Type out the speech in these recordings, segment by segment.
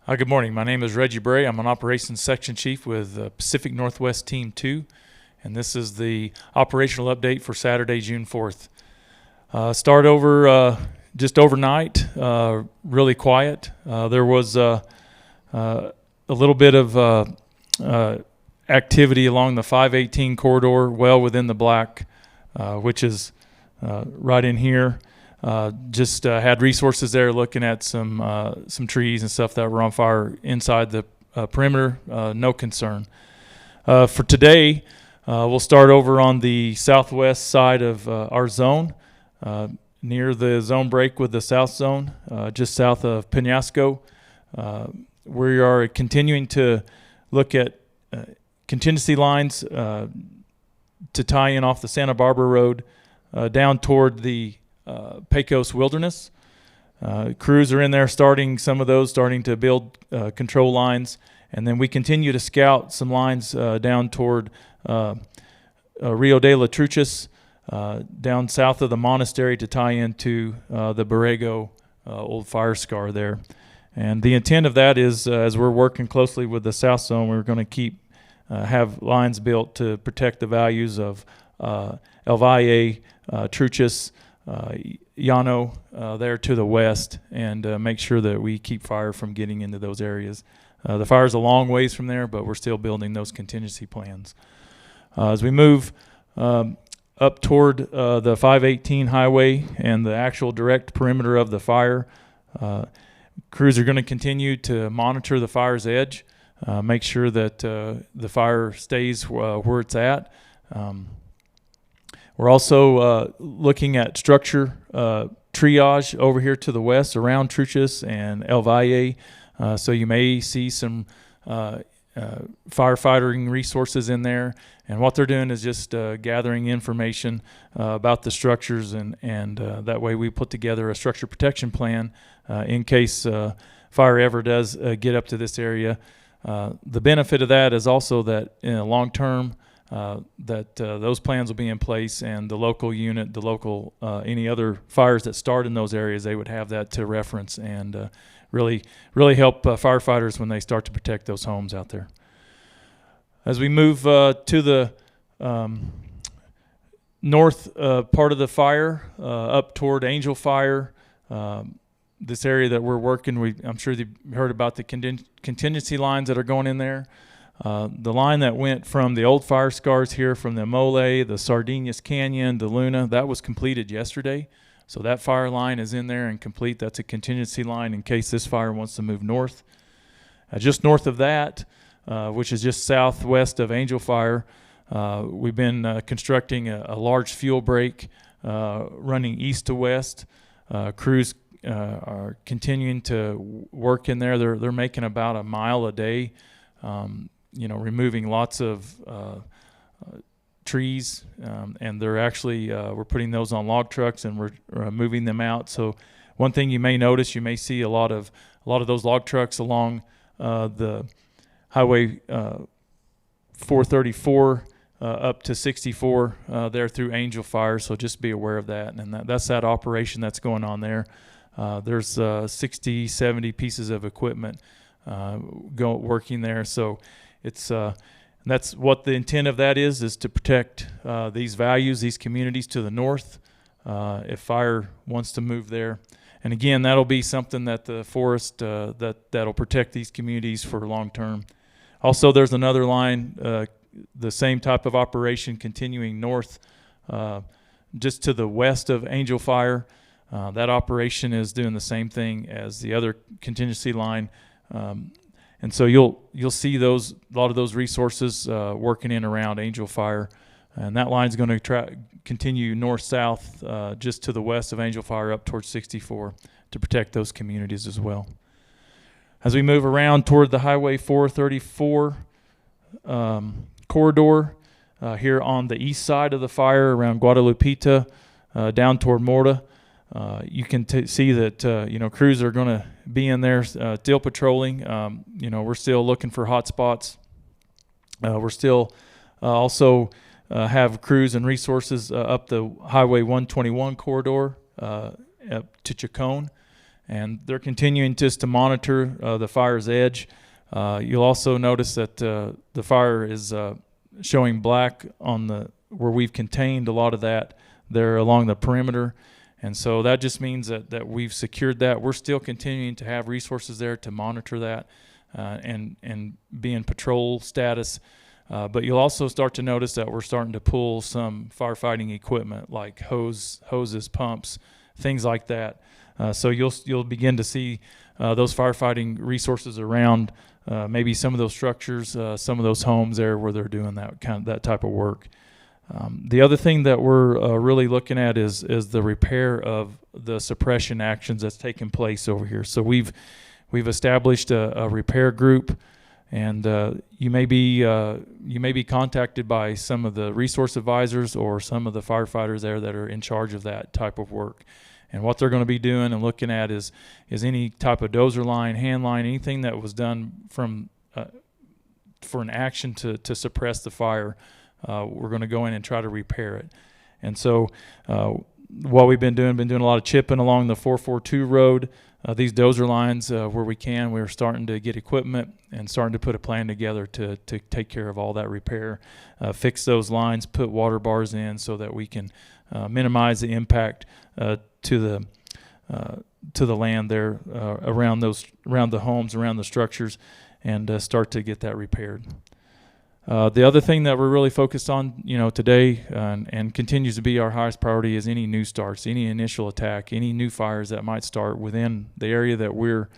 Hi, good morning. My name is Reggie Bray. I'm an operations section chief with Pacific Northwest Team 2, and this is the operational update for Saturday, June 4th. Start over just overnight, really quiet. There was a little bit of activity along the 518 corridor, well within the black, which is right in here. Just had resources there looking at some trees and stuff that were on fire inside the perimeter. No concern. For today, we'll start over on the southwest side of our zone, near the zone break with the south zone, just south of Penasco. We are continuing to look at contingency lines to tie in off the Santa Barbara Road down toward the Pecos Wilderness. Crews are in there starting to build control lines, and then we continue to scout some lines down toward Rio de la Truchas, down south of the monastery to tie into the Borrego old fire scar there. And the intent of that is, as we're working closely with the South Zone, we're going to have lines built to protect the values of El Valle, Truchas, Llano there to the west, and make sure that we keep fire from getting into those areas. The fire's a long ways from there, but we're still building those contingency plans. As we move up toward the 518 highway and the actual direct perimeter of the fire, crews are going to continue to monitor the fire's edge, make sure that the fire stays where it's at. We're also looking at structure triage over here to the west around Truchas and El Valle. So you may see some firefighting resources in there. And what they're doing is just gathering information about the structures, and that way we put together a structure protection plan in case fire ever does get up to this area. The benefit of that is also that in the long term, those plans will be in place, and the local unit, any other fires that start in those areas, they would have that to reference, and really help firefighters when they start to protect those homes out there. As we move to the north part of the fire, up toward Angel Fire, this area that we're working, I'm sure you've heard about the contingency lines that are going in there. The line that went from the old fire scars here, from the Mole, the Sardinias Canyon, the Luna, that was completed yesterday. So that fire line is in there and complete. That's a contingency line in case this fire wants to move north. Just north of that, which is just southwest of Angel Fire, we've been constructing a large fuel break running east to west. Crews are continuing to work in there. They're making about a mile a day. Removing lots of trees, and they're actually we're putting those on log trucks, and we're moving them out. So one thing you may notice, you may see a lot of those log trucks along the Highway 434 up to 64 there through Angel Fire. So just be aware of that, and that's that operation that's going on there. There's 60, 70 pieces of equipment working there. So that's what the intent of that is to protect these values, these communities to the north, if fire wants to move there. And again, that'll be something that the forest that'll protect these communities for long term. Also, there's another line, the same type of operation continuing north, just to the west of Angel Fire. That operation is doing the same thing as the other contingency line. And so you'll see a lot of those resources working in around Angel Fire, and that line's going to continue north-south just to the west of Angel Fire up towards 64 to protect those communities as well. As we move around toward the Highway 434 corridor here on the east side of the fire around Guadalupita down toward Morta, you can see that crews are going to be in there still patrolling. We're still looking for hot spots. We're still also have crews and resources up the Highway 121 corridor up to Chacon, and they're continuing just to monitor the fire's edge. You'll also notice that the fire is showing black on the where we've contained a lot of that there along the perimeter. And so that just means that we've secured that. We're still continuing to have resources there to monitor that and be in patrol status. But you'll also start to notice that we're starting to pull some firefighting equipment like hoses, pumps, things like that. So you'll begin to see those firefighting resources around maybe some of those structures, some of those homes there where they're doing that type of work. The other thing that we're really looking at is the repair of the suppression actions that's taking place over here. So we've established a repair group, and you may be contacted by some of the resource advisors or some of the firefighters there that are in charge of that type of work. And what they're going to be doing and looking at is any type of dozer line, hand line, anything that was done from for an action to suppress the fire. We're going to go in and try to repair it. And so what we've been doing a lot of chipping along the 442 road. These dozer lines, where we can, we're starting to get equipment and starting to put a plan together to take care of all that repair, fix those lines, put water bars in so that we can minimize the impact to the land there around the homes, around the structures, and start to get that repaired. The other thing that we're really focused on, today and continues to be our highest priority is any new starts, any initial attack, any new fires that might start within the area that we're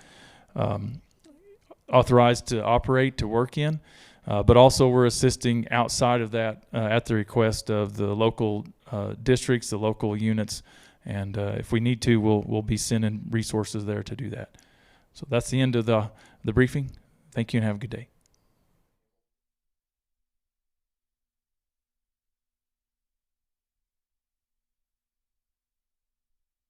authorized to operate, to work in. But also we're assisting outside of that at the request of the local districts, the local units, and if we need to, we'll be sending resources there to do that. So that's the end of the briefing. Thank you and have a good day.